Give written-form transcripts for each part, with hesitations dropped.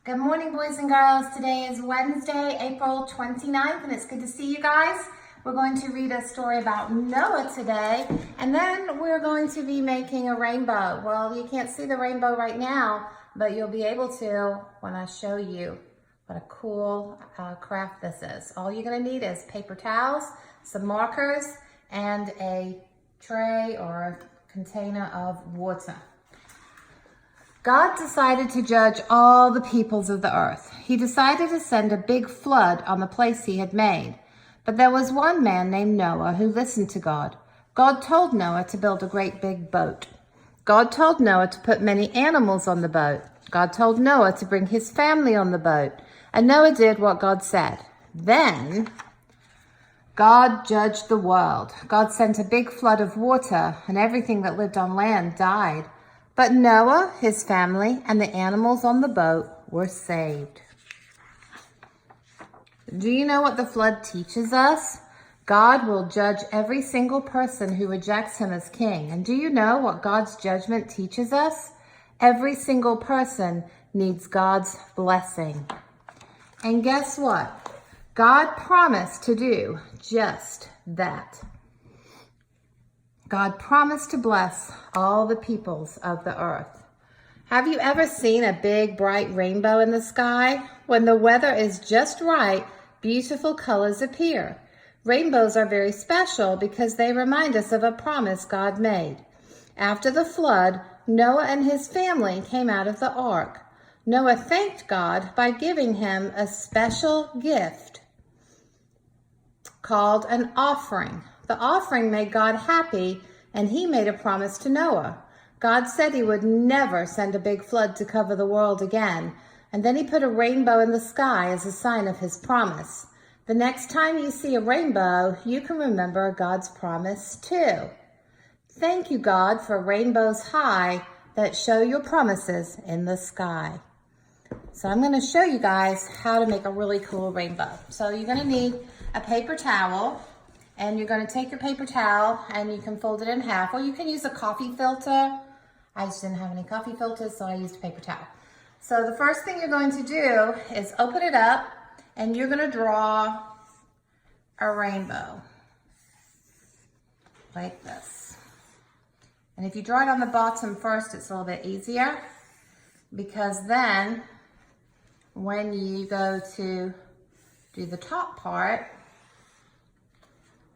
Good morning, boys and girls. Today is Wednesday, April 29th, and it's good to see you guys. We're going to read a story about Noah today, and then we're going to be making a rainbow. Well, you can't see the rainbow right now, but you'll be able to when I show you what a cool craft this is. All you're going to need is paper towels, some markers, and a tray or a container of water. God decided to judge all the peoples of the earth. He decided to send a big flood on the place he had made. But there was one man named Noah who listened to God. God told Noah to build a great big boat. God told Noah to put many animals on the boat. God told Noah to bring his family on the boat. And Noah did what God said. Then God judged the world. God sent a big flood of water, and everything that lived on land died. But Noah, his family, and the animals on the boat were saved. Do you know what the flood teaches us? God will judge every single person who rejects him as king. And do you know what God's judgment teaches us? Every single person needs God's blessing. And guess what? God promised to do just that. God promised to bless all the peoples of the earth. Have you ever seen a big, bright rainbow in the sky? When the weather is just right, beautiful colors appear. Rainbows are very special because they remind us of a promise God made. After the flood, Noah and his family came out of the ark. Noah thanked God by giving him a special gift called an offering. The offering made God happy, and he made a promise to Noah. God said he would never send a big flood to cover the world again, and then he put a rainbow in the sky as a sign of his promise. The next time you see a rainbow, you can remember God's promise too. Thank you, God, for rainbows high that show your promises in the sky. So I'm going to show you guys how to make a really cool rainbow. So you're going to need a paper towel. And you're going to take your paper towel and you can fold it in half, or you can use a coffee filter. I just didn't have any coffee filters, so I used a paper towel. So the first thing you're going to do is open it up, and you're going to draw a rainbow like this. And if you draw it on the bottom first, it's a little bit easier, because then when you go to do the top part,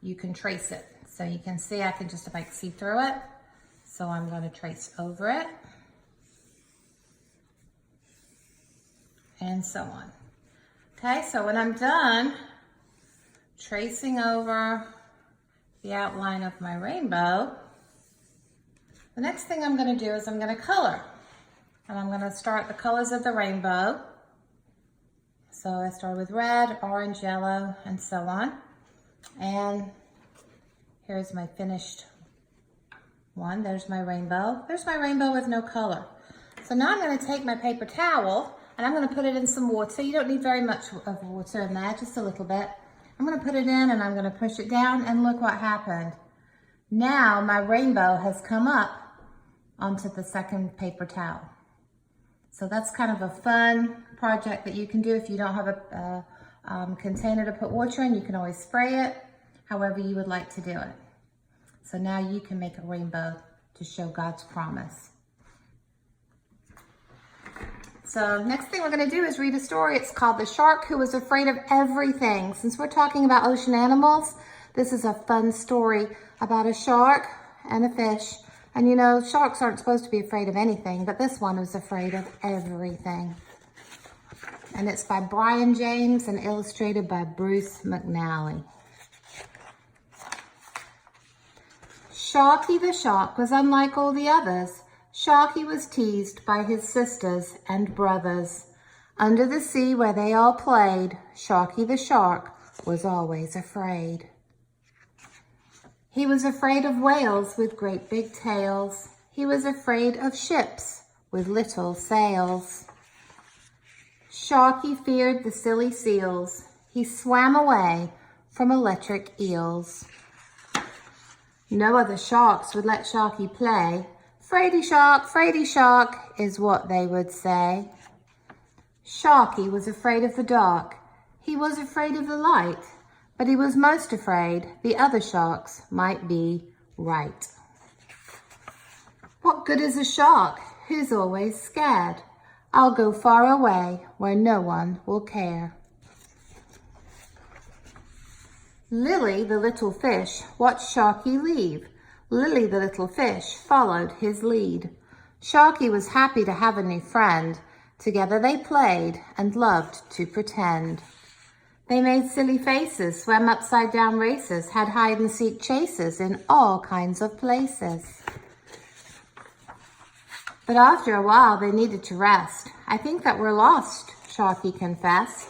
you can trace it. So you can see, I can just about see through it. So I'm going to trace over it. And so on. Okay, so when I'm done tracing over the outline of my rainbow, the next thing I'm going to do is I'm going to color. And I'm going to start the colors of the rainbow. So I start with red, orange, yellow, and so on. And here's my finished one. There's my rainbow. There's my rainbow with no color. So now I'm going to take my paper towel and I'm going to put it in some water. You don't need very much of water in there, just a little bit. I'm going to put it in and I'm going to push it down, and look what happened. Now my rainbow has come up onto the second paper towel. So that's kind of a fun project that you can do if you don't have a container to put water in. You can always spray it however you would like to do it. So now you can make a rainbow to show God's promise. So next thing we're going to do is read a story. It's called The Shark Who Was Afraid of Everything. Since we're talking about ocean animals, this is a fun story about a shark and a fish. And you know, sharks aren't supposed to be afraid of anything, but this one was afraid of everything. And it's by Brian James and illustrated by Bruce McNally. Sharky the shark was unlike all the others. Sharky was teased by his sisters and brothers. Under the sea where they all played, Sharky the shark was always afraid. He was afraid of whales with great big tails. He was afraid of ships with little sails. Sharky feared the silly seals. He swam away from electric eels. No other sharks would let Sharky play. Fraidy shark is what they would say. Sharky was afraid of the dark. He was afraid of the light, but he was most afraid the other sharks might be right. What good is a shark who's always scared? I'll go far away where no one will care. Lily, the little fish, watched Sharky leave. Lily, the little fish, followed his lead. Sharky was happy to have a new friend. Together they played and loved to pretend. They made silly faces, swam upside-down races, had hide-and-seek chases in all kinds of places. But after a while, they needed to rest. I think that we're lost, Sharky confessed.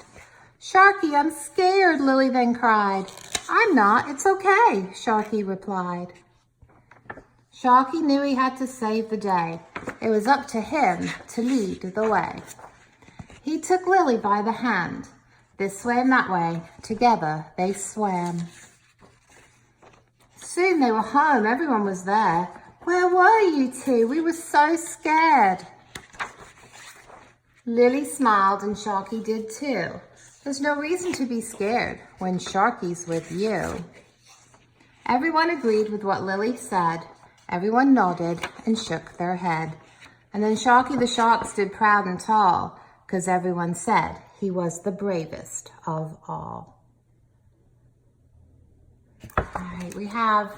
Sharky, I'm scared, Lily then cried. I'm not, it's okay, Sharky replied. Sharky knew he had to save the day. It was up to him to lead the way. He took Lily by the hand. This way and that way, together they swam. Soon they were home, everyone was there. Where were you two? We were so scared. Lily smiled and Sharky did too. There's no reason to be scared when Sharky's with you. Everyone agreed with what Lily said. Everyone nodded and shook their head. And then Sharky the shark stood proud and tall, because everyone said he was the bravest of all. All right, we have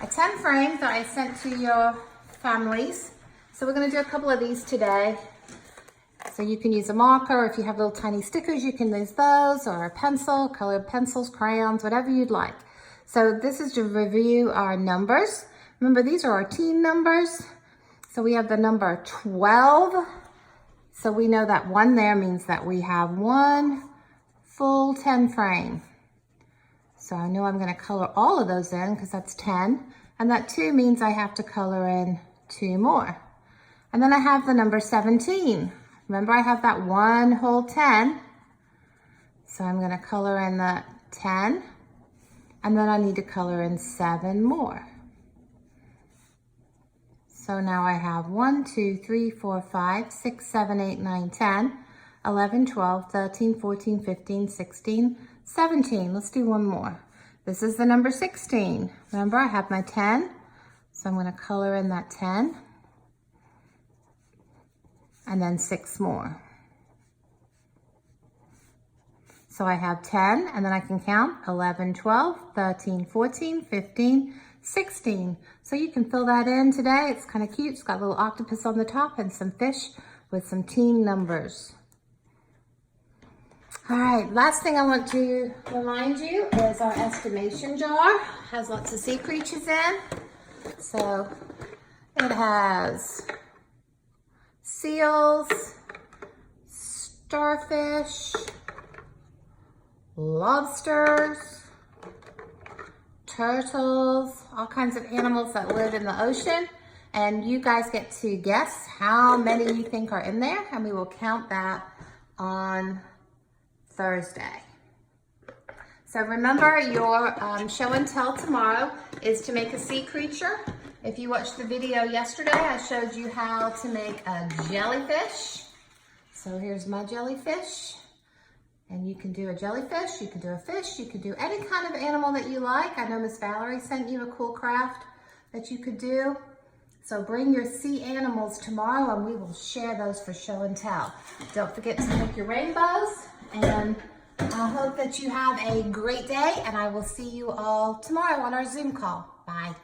a 10 frame that I sent to your families. So we're going to do a couple of these today. So you can use a marker. If you have little tiny stickers, you can use those, or a pencil, colored pencils, crayons, whatever you'd like. So this is to review our numbers. Remember, these are our team numbers. So we have the number 12. So we know that 1 there means that we have 1 full 10 frame. So I know I'm going to color all of those in because that's 10. And that 2 means I have to color in 2 more. And then I have the number 17. Remember, I have that 1 whole 10. So I'm going to color in that 10. And then I need to color in 7 more. So now I have 1, 2, 3, 4, 5, 6, 7, 8, 9, 10, 11, 12, 13, 14, 15, 16, 17. Let's do one more. This is the number 16. Remember, I have my 10. So I'm going to color in that 10. And then 6 more. So I have 10, and then I can count 11, 12, 13, 14, 15, 16. So you can fill that in today. It's kind of cute. It's got a little octopus on the top and some fish with some team numbers. All right, last thing I want to remind you is our estimation jar. Has lots of sea creatures in. So it has seals, starfish, lobsters, turtles, all kinds of animals that live in the ocean. And you guys get to guess how many you think are in there, and we will count that on Thursday. So remember, your show and tell tomorrow is to make a sea creature. If you watched the video yesterday, I showed you how to make a jellyfish. So here's my jellyfish. And you can do a jellyfish, you can do a fish, you can do any kind of animal that you like. I know Miss Valerie sent you a cool craft that you could do. So bring your sea animals tomorrow and we will share those for show and tell. Don't forget to make your rainbows, and I hope that you have a great day, and I will see you all tomorrow on our Zoom call. Bye.